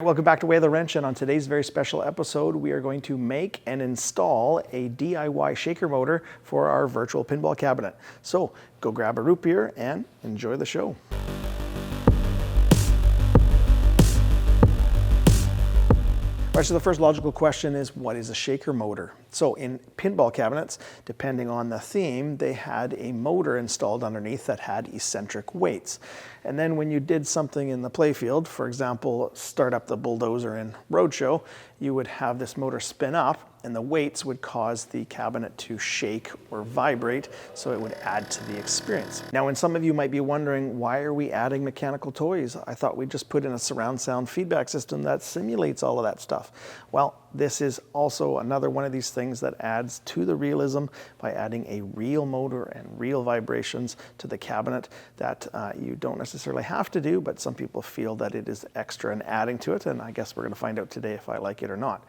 Welcome back to Way of the Wrench, and on today's very special episode, we are going to make and install a DIY shaker motor for our virtual pinball cabinet. So go grab a root beer and enjoy the show. All right, so the first logical question is, what is a shaker motor? So in pinball cabinets, depending on the theme, they had a motor installed underneath that had eccentric weights. And then when you did something in the playfield, for example, start up the bulldozer in Roadshow, you would have this motor spin up and the weights would cause the cabinet to shake or vibrate, so it would add to the experience. Now, when some of you might be wondering, why are we adding mechanical toys? I thought we'd just put in a surround sound feedback system that simulates all of that stuff. Well, this is also another one of these things that adds to the realism by adding a real motor and real vibrations to the cabinet that you don't necessarily have to do, but some people feel that it is extra and adding to it, and I guess we're going to find out today if I like it or not.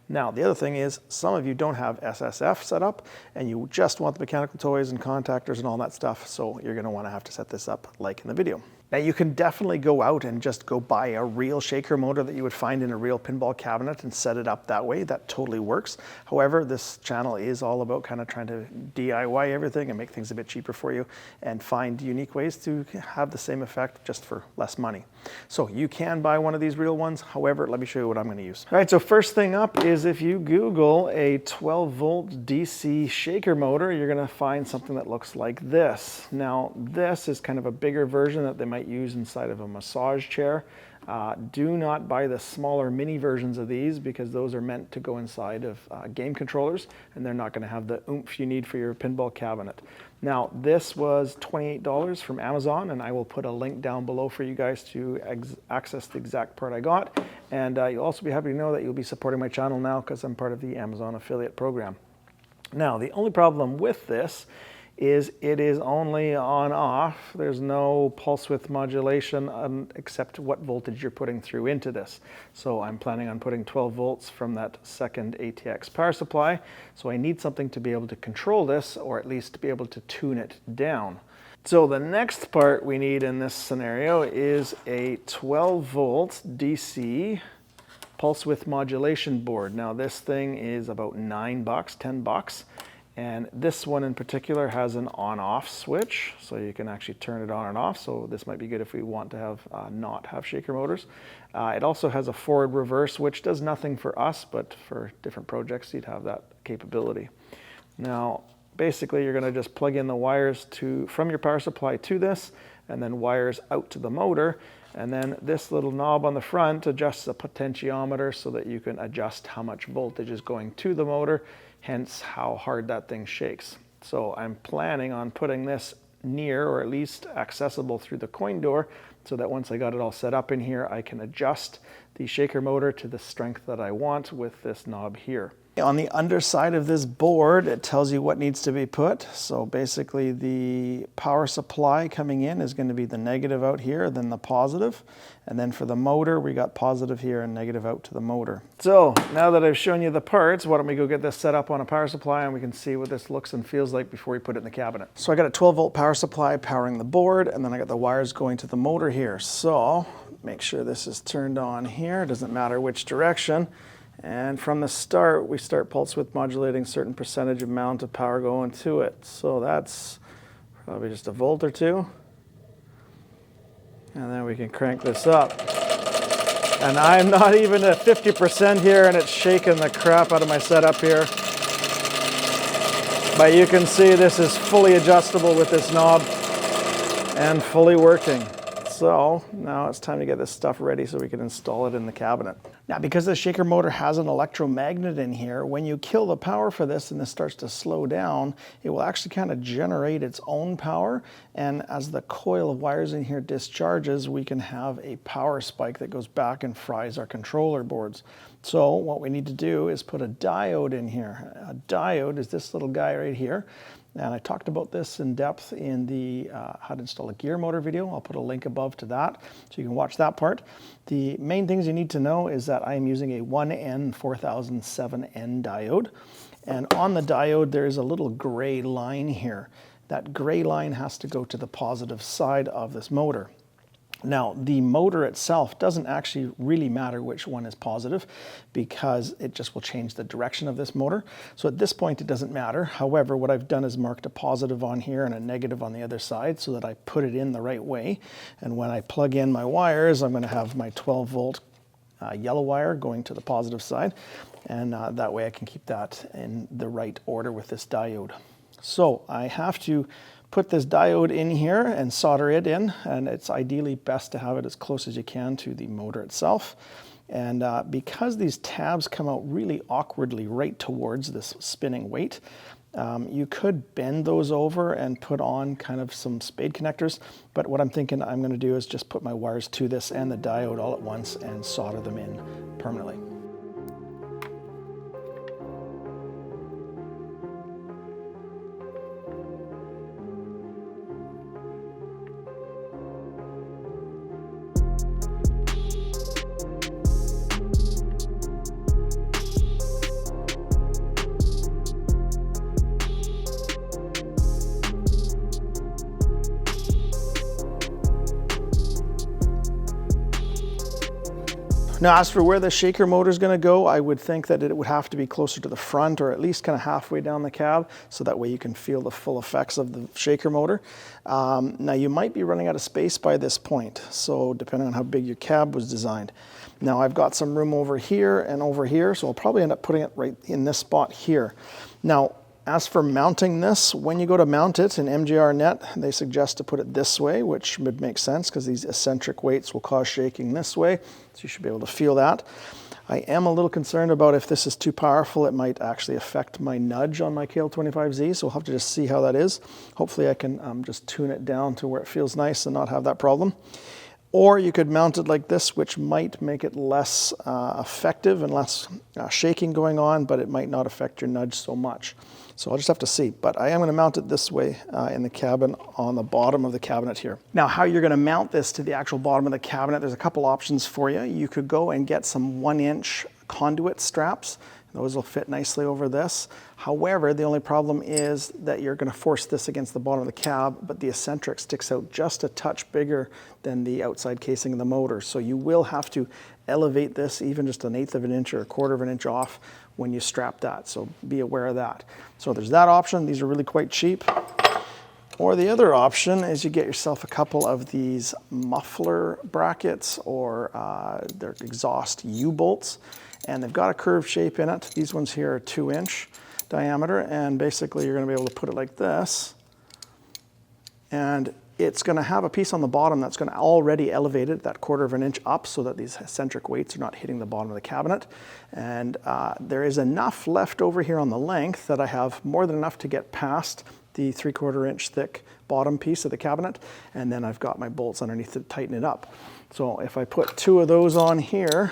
Now, the other thing is, some of you don't have SSF set up and you just want the mechanical toys and contactors and all that stuff, so you're going to want to have to set this up like in the video. Now, you can definitely go out and just go buy a real shaker motor that you would find in a real pinball cabinet and set it up that way. That totally works. However, this channel is all about kind of trying to DIY everything and make things a bit cheaper for you and find unique ways to have the same effect just for less money. So you can buy one of these real ones. However, let me show you what I'm going to use. All right, so first thing up is if you Google a 12-volt DC shaker motor, you're going to find something that looks like this. Now, this is kind of a bigger version that they might use inside of a massage chair. Do not buy the smaller mini versions of these because those are meant to go inside of game controllers and they're not going to have the oomph you need for your pinball cabinet. Now, this was $28 from Amazon, and I will put a link down below for you guys to access the exact part I got. And you'll also be happy to know that you'll be supporting my channel now because I'm part of the Amazon affiliate program. Now, the only problem with this is it is only on off. There's no pulse width modulation except what voltage you're putting through into this. So I'm planning on putting 12 volts from that second ATX power supply. So I need something to be able to control this, or at least to be able to tune it down. So the next part we need in this scenario is a 12 volt DC pulse width modulation board. Now this thing is about $9, $10. And this one in particular has an on-off switch, so you can actually turn it on and off. So this might be good if we want to have not have shaker motors. It also has a forward reverse, which does nothing for us, but for different projects you'd have that capability. Now, basically you're going to just plug in the wires from your power supply to this, and then wires out to the motor. And then this little knob on the front adjusts the potentiometer so that you can adjust how much voltage is going to the motor, hence how hard that thing shakes. So I'm planning on putting this near, or at least accessible through the coin door, so that once I got it all set up in here, I can adjust the shaker motor to the strength that I want with this knob here. On the underside of this board, it tells you what needs to be put. So basically the power supply coming in is going to be the negative out here, then the positive. And then for the motor, we got positive here and negative out to the motor. So now that I've shown you the parts, why don't we go get this set up on a power supply and we can see what this looks and feels like before we put it in the cabinet. So I got a 12 volt power supply powering the board, and then I got the wires going to the motor here. So make sure this is turned on here. It doesn't matter which direction. And from the start, we start pulse width modulating a certain percentage amount of power going to it. So that's probably just a volt or two. And then we can crank this up. And I'm not even at 50% here, and it's shaking the crap out of my setup here. But you can see this is fully adjustable with this knob and fully working. So now it's time to get this stuff ready so we can install it in the cabinet. Now, because the shaker motor has an electromagnet in here, when you kill the power for this and this starts to slow down, it will actually kind of generate its own power. And as the coil of wires in here discharges, we can have a power spike that goes back and fries our controller boards. So what we need to do is put a diode in here. A diode is this little guy right here. And I talked about this in depth in the how to install a gear motor video. I'll put a link above to that so you can watch that part. The main things you need to know is that I am using a 1N4007N diode. And on the diode, there is a little gray line here. That gray line has to go to the positive side of this motor. Now, the motor itself doesn't actually really matter which one is positive because it just will change the direction of this motor. So at this point, it doesn't matter. However, what I've done is marked a positive on here and a negative on the other side so that I put it in the right way. And when I plug in my wires, I'm going to have my 12-volt yellow wire going to the positive side. And that way I can keep that in the right order with this diode. So I have to put this diode in here and solder it in, and it's ideally best to have it as close as you can to the motor itself. And because these tabs come out really awkwardly right towards this spinning weight, you could bend those over and put on kind of some spade connectors, but what I'm thinking I'm going to do is just put my wires to this and the diode all at once and solder them in permanently. Now, as for where the shaker motor is going to go, I would think that it would have to be closer to the front or at least kind of halfway down the cab, so that way you can feel the full effects of the shaker motor. Now, you might be running out of space by this point, so depending on how big your cab was designed. Now, I've got some room over here and over here, so I'll probably end up putting it right in this spot here. Now, as for mounting this, when you go to mount it in MJRnet, they suggest to put it this way, which would make sense because these eccentric weights will cause shaking this way, so you should be able to feel that. I am a little concerned about if this is too powerful, it might actually affect my nudge on my KL25Z, so we'll have to just see how that is. Hopefully I can just tune it down to where it feels nice and not have that problem. Or you could mount it like this, which might make it less effective and less shaking going on, but it might not affect your nudge so much. So I'll just have to see. But I am going to mount it this way in the cabin on the bottom of the cabinet here. Now, how you're going to mount this to the actual bottom of the cabinet, there's a couple options for you. You could go and get some 1-inch conduit straps. Those will fit nicely over this. However, the only problem is that you're going to force this against the bottom of the cab, but the eccentric sticks out just a touch bigger than the outside casing of the motor. So you will have to elevate this even just 1/8 of an inch or 1/4 of an inch off when you strap that. So be aware of that. So there's that option. These are really quite cheap. Or the other option is you get yourself a couple of these muffler brackets or they're exhaust U-bolts. And they've got a curved shape in it. These ones here are 2-inch diameter, and basically you're going to be able to put it like this. And it's going to have a piece on the bottom that's going to already elevate it that 1/4 of an inch up so that these eccentric weights are not hitting the bottom of the cabinet. And there is enough left over here on the length that I have more than enough to get past the 3/4 inch thick bottom piece of the cabinet. And then I've got my bolts underneath to tighten it up. So if I put 2 of those on here,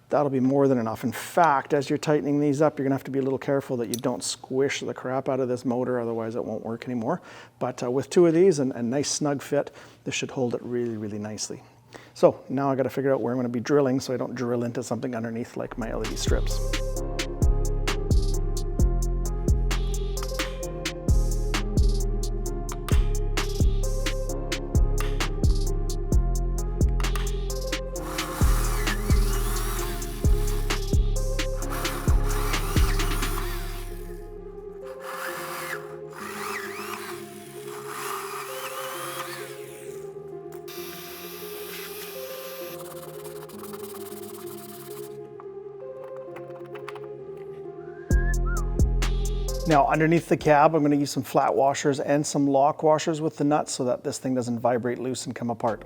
that'll be more than enough. In fact, as you're tightening these up, you're gonna have to be a little careful that you don't squish the crap out of this motor, otherwise it won't work anymore. But with 2 of these and a nice snug fit, this should hold it really, really nicely. So now I gotta figure out where I'm gonna be drilling so I don't drill into something underneath like my LED strips. Now underneath the cab, I'm going to use some flat washers and some lock washers with the nuts so that this thing doesn't vibrate loose and come apart.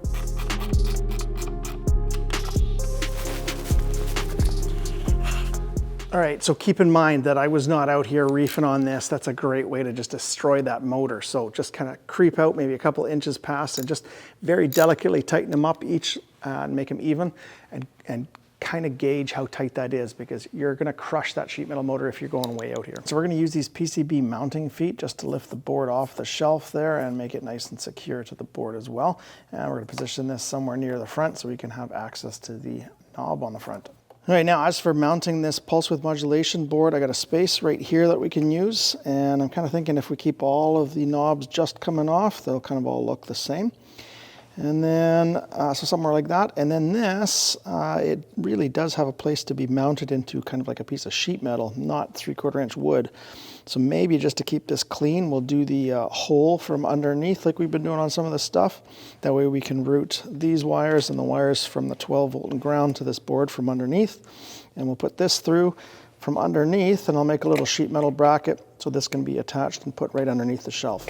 All right, so keep in mind that I was not out here reefing on this. That's a great way to just destroy that motor. So just kind of creep out maybe a couple inches past and just very delicately tighten them up each and make them even and kind of gauge how tight that is, because you're going to crush that sheet metal motor if you're going way out here. So we're going to use these PCB mounting feet just to lift the board off the shelf there and make it nice and secure to the board as well. And we're going to position this somewhere near the front so we can have access to the knob on the front. All right, now as for mounting this pulse width modulation board, I got a space right here that we can use, and I'm kind of thinking if we keep all of the knobs just coming off, they'll kind of all look the same. And then, so somewhere like that. And then this, it really does have a place to be mounted into kind of like a piece of sheet metal, not 3/4 inch wood. So maybe just to keep this clean, we'll do the hole from underneath like we've been doing on some of this stuff. That way we can route these wires and the wires from the 12 volt and ground to this board from underneath. And we'll put this through from underneath, and I'll make a little sheet metal bracket so this can be attached and put right underneath the shelf.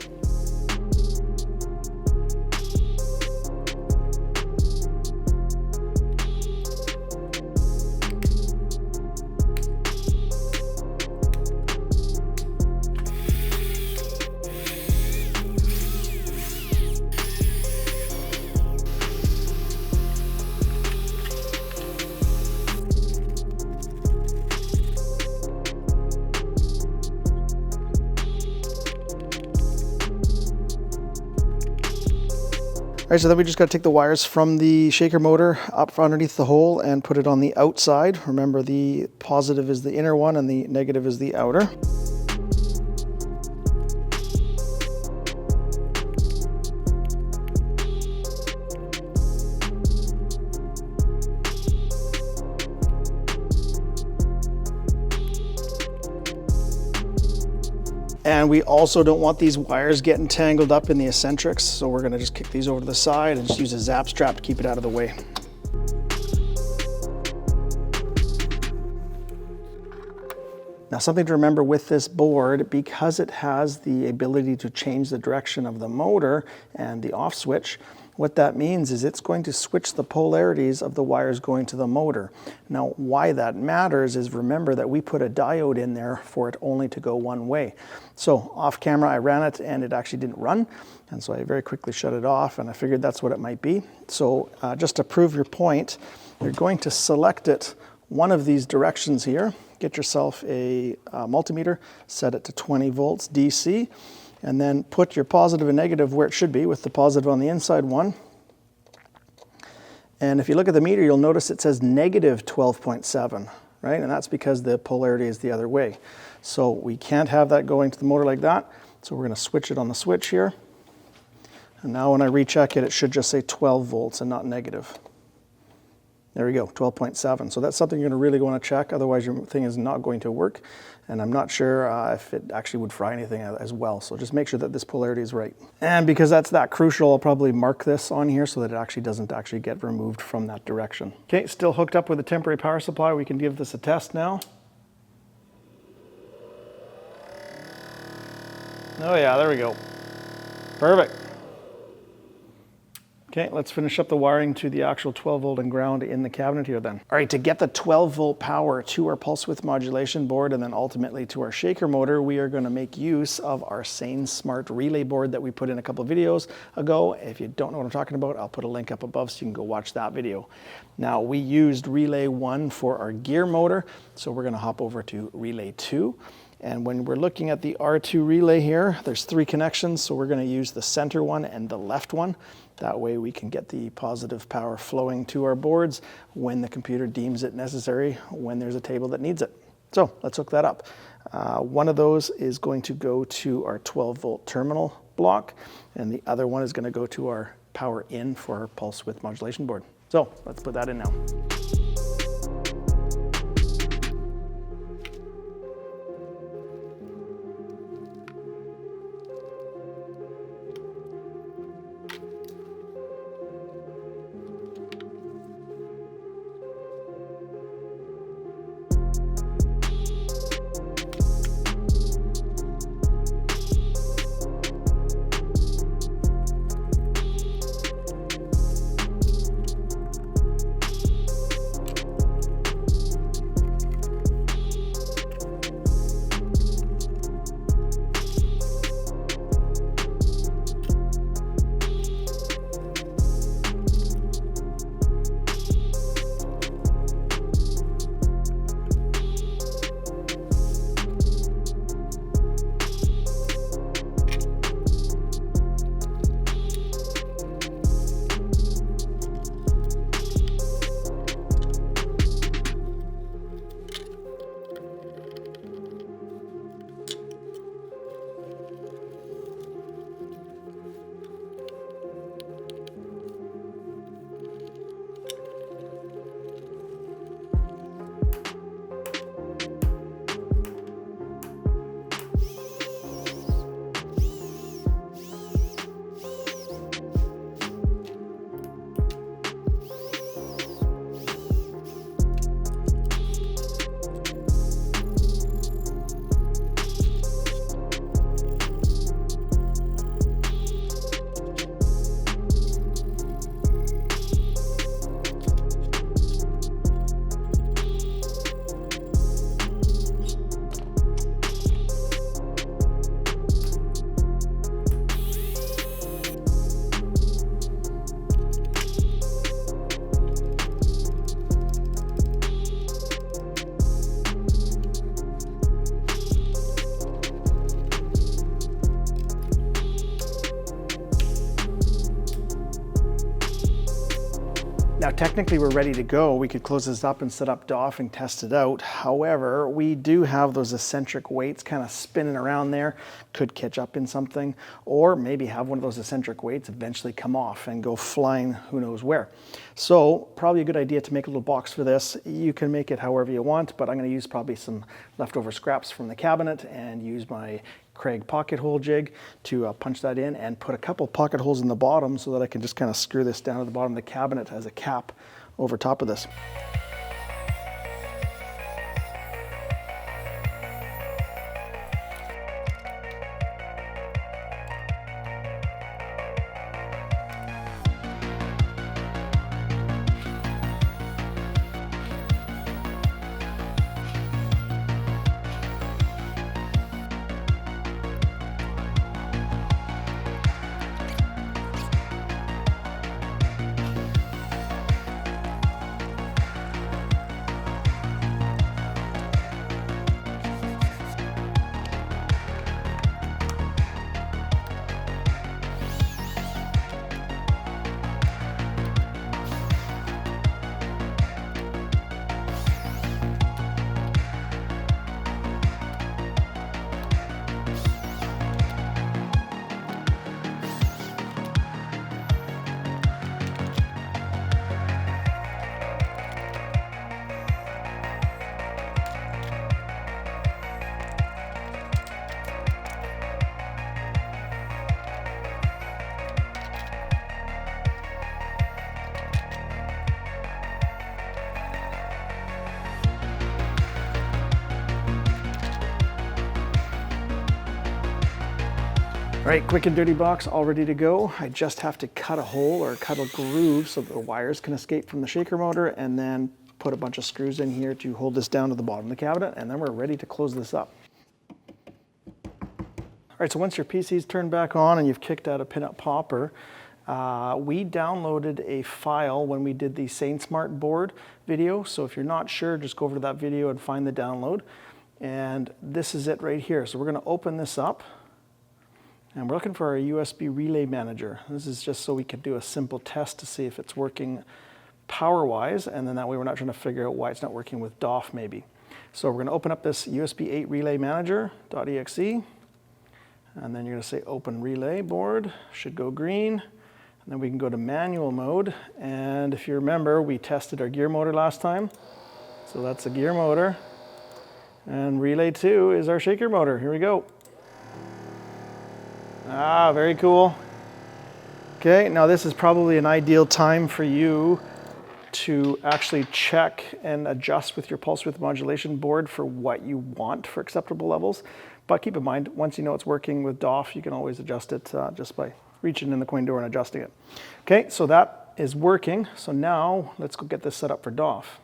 All right, so then we just got to take the wires from the shaker motor up underneath the hole and put it on the outside. Remember, the positive is the inner one and the negative is the outer. And we also don't want these wires getting tangled up in the eccentrics, so we're gonna just kick these over to the side and just use a zap strap to keep it out of the way. Now, something to remember with this board, because it has the ability to change the direction of the motor and the off switch, what that means is it's going to switch the polarities of the wires going to the motor. Now, why that matters is, remember that we put a diode in there for it only to go one way. So off camera, I ran it and it actually didn't run. And so I very quickly shut it off, and I figured that's what it might be. So just to prove your point, you're going to select it one of these directions here. Get yourself a multimeter, set it to 20 volts DC, and then put your positive and negative where it should be, with the positive on the inside one. And if you look at the meter, you'll notice it says negative 12.7, right? And that's because the polarity is the other way. So we can't have that going to the motor like that. So we're going to switch it on the switch here. And now when I recheck it, it should just say 12 volts and not negative. There we go, 12.7. So that's something you're going to really want to check, otherwise your thing is not going to work. And I'm not sure if it actually would fry anything as well. So just make sure that this polarity is right. And because that's that crucial, I'll probably mark this on here so that it actually doesn't actually get removed from that direction. Okay, still hooked up with a temporary power supply. We can give this a test now. Oh yeah, there we go. Perfect. Okay, let's finish up the wiring to the actual 12 volt and ground in the cabinet here then. All right, to get the 12 volt power to our pulse width modulation board and then ultimately to our shaker motor, we are going to make use of our Sainsmart relay board that we put in a couple of videos ago. If you don't know what I'm talking about, I'll put a link up above so you can go watch that video. Now, we used relay 1 for our gear motor, so we're going to hop over to relay 2. And when we're looking at the R2 relay here, there's 3 connections, so we're going to use the center one and the left one. That way we can get the positive power flowing to our boards when the computer deems it necessary, when there's a table that needs it. So let's hook that up. One of those is going to go to our 12 volt terminal block, and the other one is going to go to our power in for our pulse width modulation board. So let's put that in now. technically we're ready to go. We could close this up and set up DOF and test it out. However, we do have those eccentric weights kind of spinning around there. Could catch up in something, or maybe have one of those eccentric weights eventually come off and go flying who knows where. So probably a good idea to make a little box for this. You can make it however you want, but I'm going to use probably some leftover scraps from the cabinet and use my Craig pocket hole jig to punch that in and put a couple pocket holes in the bottom so that I can just kind of screw this down to the bottom of the cabinet as a cap over top of this. All right, quick and dirty box, all ready to go. I just have to cut a hole or cut a groove so that the wires can escape from the shaker motor, and then put a bunch of screws in here to hold this down to the bottom of the cabinet, and then we're ready to close this up. All right, so once your PC's turned back on and you've kicked out a pinup popper, we downloaded a file when we did the Sainsmart board video. So if you're not sure, just go over to that video and find the download. And this is it right here. So we're gonna open this up. And we're looking for our USB relay manager. This is just so we can do a simple test to see if it's working power-wise, and then that way we're not trying to figure out why it's not working with DOF maybe. So we're gonna open up this USB 8 relay manager.exe, and then you're gonna say open relay board, should go green, and then we can go to manual mode. And if you remember, we tested our gear motor last time. So that's a gear motor. And relay 2 is our shaker motor. Here we go. Ah, very cool. Okay, now this is probably an ideal time for you to actually check and adjust with your pulse width modulation board for what you want for acceptable levels. But keep in mind, once you know it's working with DOF, you can always adjust it just by reaching in the coin door and adjusting it. Okay, so that is working. So now let's go get this set up for DOF.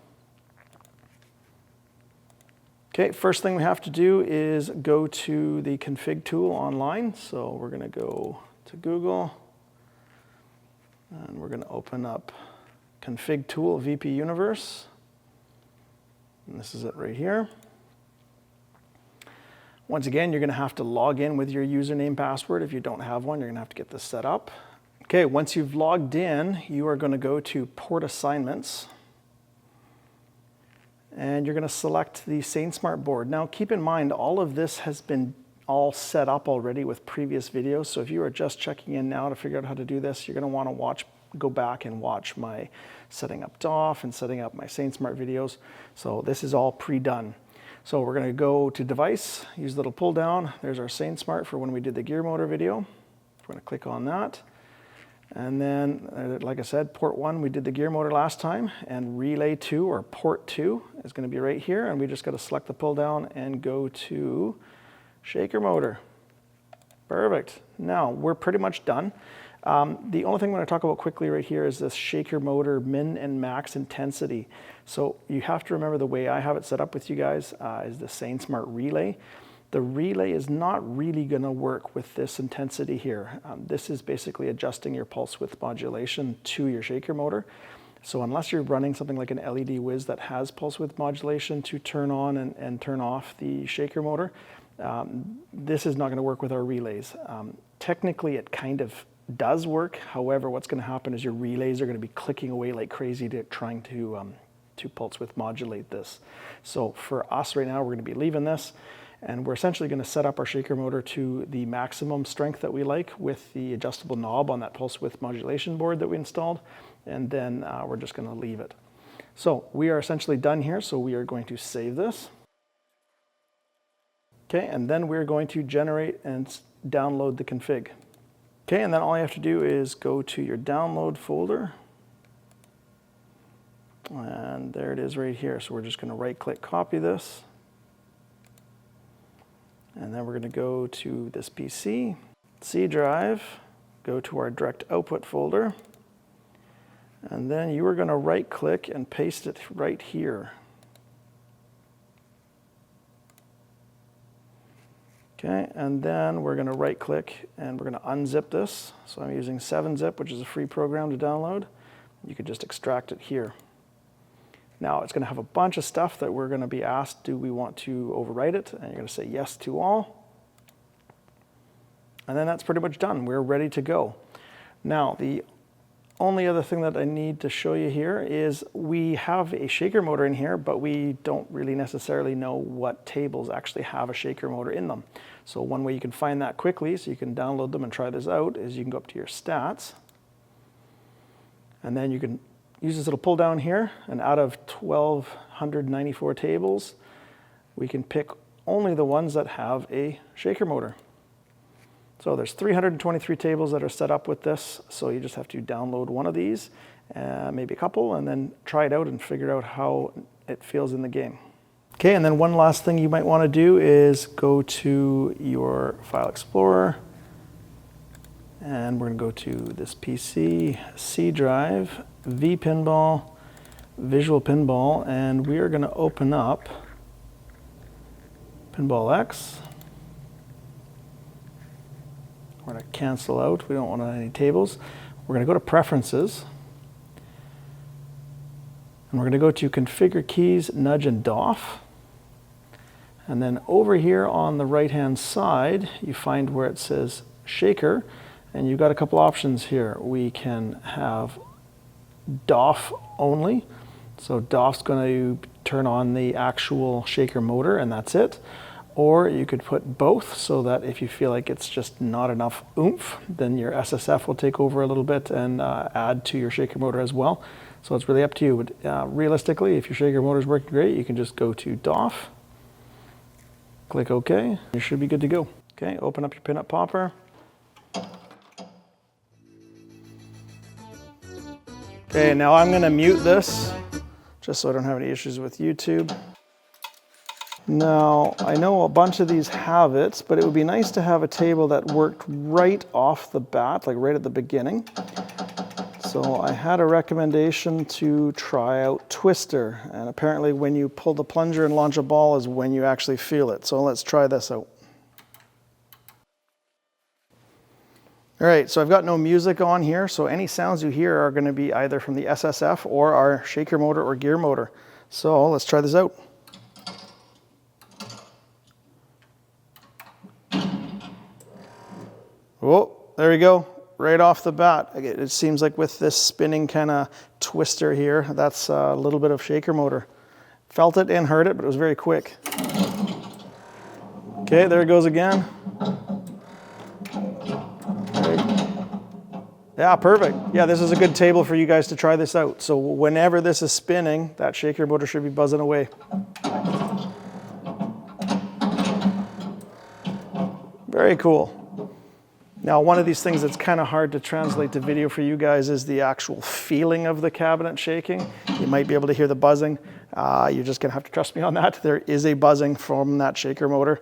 Okay, first thing we have to do is go to the config tool online. So we're gonna go to Google and we're gonna open up config tool VP Universe. And this is it right here. Once again, you're gonna have to log in with your username password. If you don't have one, you're gonna have to get this set up. Okay, once you've logged in, you are gonna go to port assignments. And you're going to select the Sainsmart board. Now keep in mind, all of this has been all set up already with previous videos. So if you are just checking in now to figure out how to do this, you're going to want to go back and watch my setting up DOF and setting up my Sainsmart videos. So this is all pre-done. So we're going to go to device, use the little pull down. There's our Sainsmart for when we did the gear motor video. We're going to click on that. And then, like I said, port 1, we did the gear motor last time, and relay 2, or port 2, is going to be right here, and we just got to select the pull down and go to shaker motor. Perfect. Now, we're pretty much done. The only thing I'm going to talk about quickly right here is this shaker motor min and max intensity. So you have to remember the way I have it set up with you guys is the Sainsmart relay. The relay is not really going to work with this intensity here. This is basically adjusting your pulse width modulation to your shaker motor. So unless you're running something like an LED whiz that has pulse width modulation to turn on and turn off the shaker motor, this is not going to work with our relays. Technically, it kind of does work. However, what's going to happen is your relays are going to be clicking away like crazy trying to pulse width modulate this. So for us right now, we're going to be leaving this, and we're essentially going to set up our shaker motor to the maximum strength that we like with the adjustable knob on that pulse width modulation board that we installed, and then we're just going to leave it. So we are essentially done here, so we are going to save this. Okay, and then we're going to generate and download the config. Okay, and then all you have to do is go to your download folder. And there it is right here. So we're just going to right-click copy this. And then we're going to go to this PC, C drive, go to our direct output folder. And then you are going to right-click and paste it right here. Okay, and then we're going to right-click and we're going to unzip this. So I'm using 7-zip, which is a free program to download. You could just extract it here. Now it's going to have a bunch of stuff that we're going to be asked, do we want to overwrite it? And you're going to say yes to all. And then that's pretty much done. We're ready to go. Now the only other thing that I need to show you here is we have a shaker motor in here, but we don't really necessarily know what tables actually have a shaker motor in them. So one way you can find that quickly, so you can download them and try this out, is you can go up to your stats, and then you can use this little pull down here, and out of 1,294 tables, we can pick only the ones that have a shaker motor. So there's 323 tables that are set up with this, so you just have to download one of these, maybe a couple, and then try it out and figure out how it feels in the game. Okay, and then one last thing you might want to do is go to your File Explorer, and we're going to go to this PC, C drive, V Pinball, Visual Pinball, and we are going to open up Pinball X. We're going to cancel out. We don't want any tables. We're going to go to Preferences. And we're going to go to Configure Keys, Nudge, and DOF. And then over here on the right-hand side, you find where it says Shaker. And you've got a couple options here. We can have DOF only. So DOF's going to turn on the actual shaker motor, and that's it. Or you could put both, so that if you feel like it's just not enough oomph, then your SSF will take over a little bit and add to your shaker motor as well. So it's really up to you. But realistically, if your shaker motor is working great, you can just go to DOF, click OK, you should be good to go. Okay, open up your pinup popper. Okay, now I'm going to mute this, just so I don't have any issues with YouTube. Now, I know a bunch of these have it, but it would be nice to have a table that worked right off the bat, like right at the beginning. So I had a recommendation to try out Twister, and apparently when you pull the plunger and launch a ball is when you actually feel it. So let's try this out. All right, so I've got no music on here, so any sounds you hear are going to be either from the SSF or our shaker motor or gear motor. So let's try this out. Oh, there we go, right off the bat. It seems like with this spinning kind of twister here, that's a little bit of shaker motor. Felt it and heard it, but it was very quick. Okay, there it goes again. Yeah, perfect. Yeah, this is a good table for you guys to try this out. So whenever this is spinning, that shaker motor should be buzzing away. Very cool. Now, one of these things that's kind of hard to translate to video for you guys is the actual feeling of the cabinet shaking. You might be able to hear the buzzing. You're just gonna have to trust me on that. There is a buzzing from that shaker motor.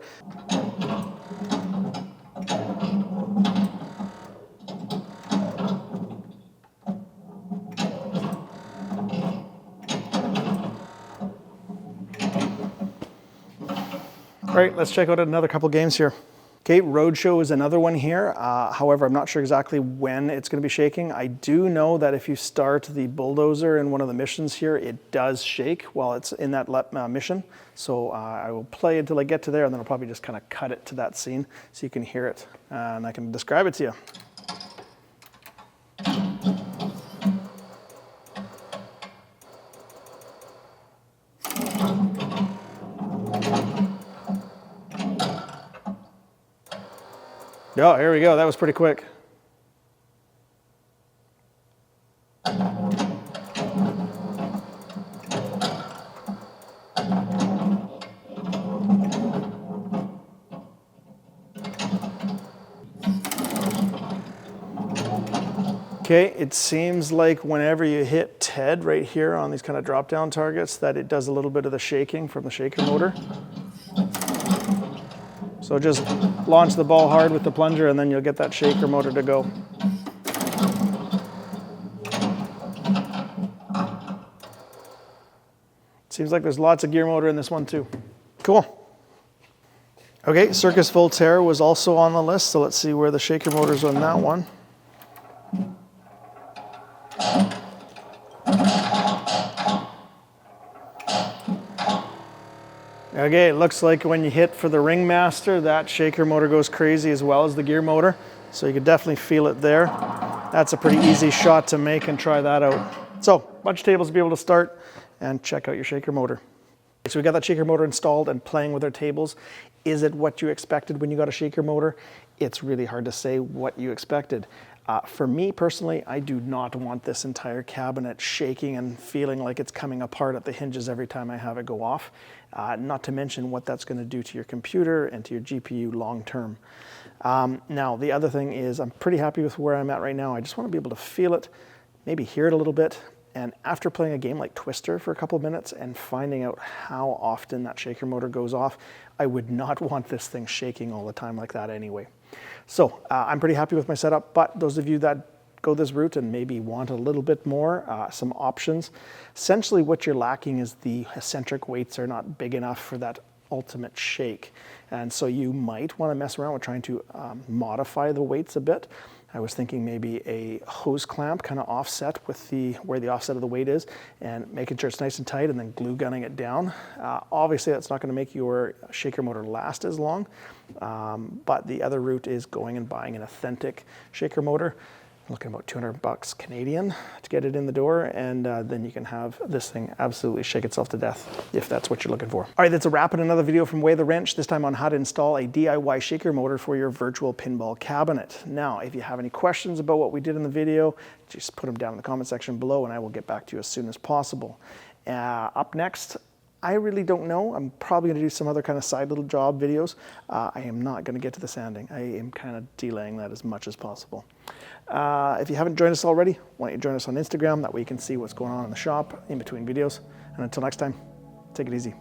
All right, let's check out another couple games here. Okay, Roadshow is another one here. However, I'm not sure exactly when it's going to be shaking. I do know that if you start the bulldozer in one of the missions here, it does shake while it's in that mission. So I will play until I get to there, and then I'll probably just kind of cut it to that scene so you can hear it, and I can describe it to you. Oh, here we go. That was pretty quick. Okay, it seems like whenever you hit TED right here on these kind of drop down targets that it does a little bit of the shaking from the shaker motor. So just launch the ball hard with the plunger and then you'll get that shaker motor to go. Seems like there's lots of gear motor in this one too. Cool. Okay, Circus Voltaire was also on the list, so let's see where the shaker motor's on that one. Okay, it looks like when you hit for the Ringmaster, that shaker motor goes crazy as well as the gear motor. So you can definitely feel it there. That's a pretty easy shot to make and try that out. So, bunch of tables to be able to start and check out your shaker motor. So we got that shaker motor installed and playing with our tables. Is it what you expected when you got a shaker motor? It's really hard to say what you expected. For me personally, I do not want this entire cabinet shaking and feeling like it's coming apart at the hinges every time I have it go off. Not to mention what that's going to do to your computer and to your GPU long term. Now, the other thing is I'm pretty happy with where I'm at right now. I just want to be able to feel it, maybe hear it a little bit. And after playing a game like Twister for a couple of minutes and finding out how often that shaker motor goes off, I would not want this thing shaking all the time like that anyway. So I'm pretty happy with my setup, but those of you that go this route and maybe want a little bit more, some options. Essentially what you're lacking is the eccentric weights are not big enough for that ultimate shake. And so you might want to mess around with trying to modify the weights a bit. I was thinking maybe a hose clamp kind of offset with where the offset of the weight is and making sure it's nice and tight and then glue gunning it down. Obviously that's not going to make your shaker motor last as long, but the other route is going and buying an authentic shaker motor. Looking about $200 Canadian to get it in the door, and then you can have this thing absolutely shake itself to death if that's what you're looking for. All right, that's a wrap in another video from Weigh the Wrench, this time on how to install a DIY shaker motor for your virtual pinball cabinet. Now, if you have any questions about what we did in the video, just put them down in the comment section below and I will get back to you as soon as possible. Up next, I really don't know. I'm probably going to do some other kind of side little job videos. I am not going to get to the sanding. I am kind of delaying that as much as possible. If you haven't joined us already, why don't you join us on Instagram? That way you can see what's going on in the shop in between videos. And until next time, take it easy.